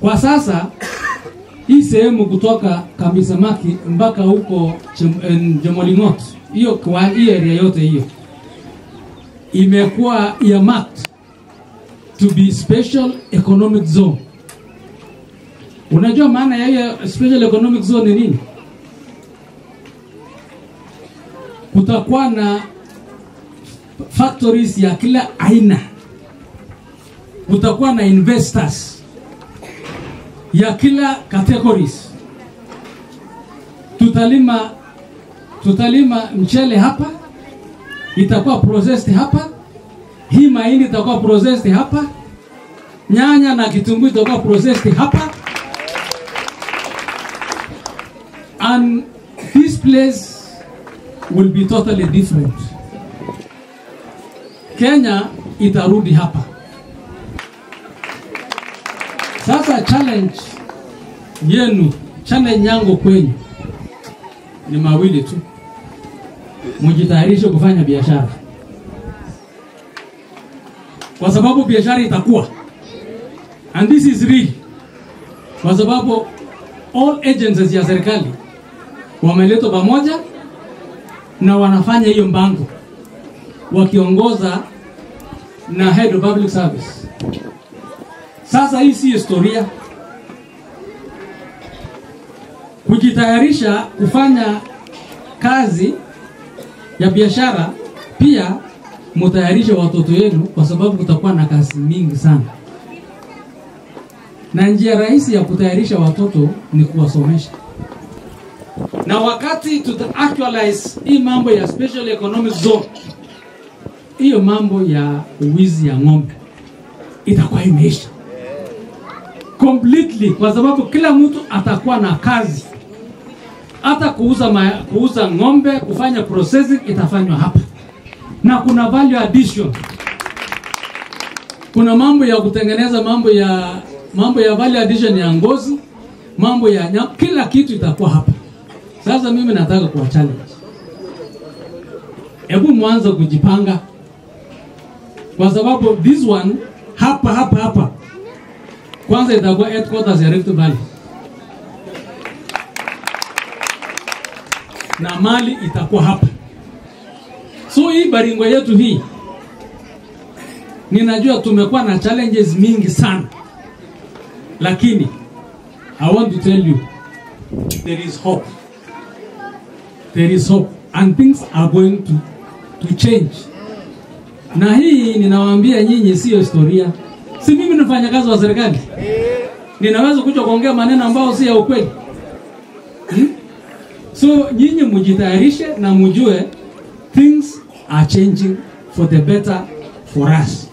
Kwa sasa hii sehemu kutoka Kamisamaki mpaka huko Jomolingot, hiyo kwa hiyo area yote hiyo imekuwa earmarked to be special economic zone. Unajua maana ya hiyo special economic zone ni nini? Kutakuwa na factories ya kila aina. Kutakuwa na investors ya kila categories. Tutalima mchele hapa, itakuwa processed hapa. Hii mahindi itakuwa processed hapa. Nyanya na kitunguu itakuwa processed hapa. And this place will be totally different. Kenya itarudi hapa. Sasa challenge yenu, challenge yangu kwenyu ni mawili tu. Mjitayarishe kufanya biashara. Kwa sababu biashara itakuwa. And this is real. Kwa sababu all agencies ya serikali wameletwa pamoja na wanafanya hiyo mpango wakiongoza na head of public service. Sasa hii si historia. Kujitayarisha kufanya kazi ya biashara, pia mtayarishe watoto wenu kwa sababu kutakuwa na kazi mingi sana. Na njia rahisi ya kutayarisha watoto ni kuwasomesha. Na wakati actualize hii mambo ya special economic zone, hiyo mambo ya uwizi ya ng'ombe itakuwa imeisha completely, kwa sababu kila mtu atakuwa na kazi. Hata kuuza ng'ombe, kufanya processing itafanywa hapa. Na kuna value addition. Kuna mambo ya kutengeneza mambo ya value addition ya ngozi, mambo ya kila kitu itakuwa hapa. Sasa mimi nataka kuwa challenge. Hebu mwanzo kujipanga. Kwa sababu this one hapa kwanza itakuwa headquarters ya Rift Valley. Na mali itakuwa hapa. So hii Baringo yetu hii, ninajua tumekuwa na challenges mingi sana. Lakini I want to tell you, there is hope. There is hope and things are going to change. Na hii ninawaambia nyinyi sio historia. Si mimi nafanya kazi wa serikali. Ninaweza kuja kuongea maneno ambayo si ya ukweli. So nyinyi mjitayarishe na mjue things are changing for the better for us.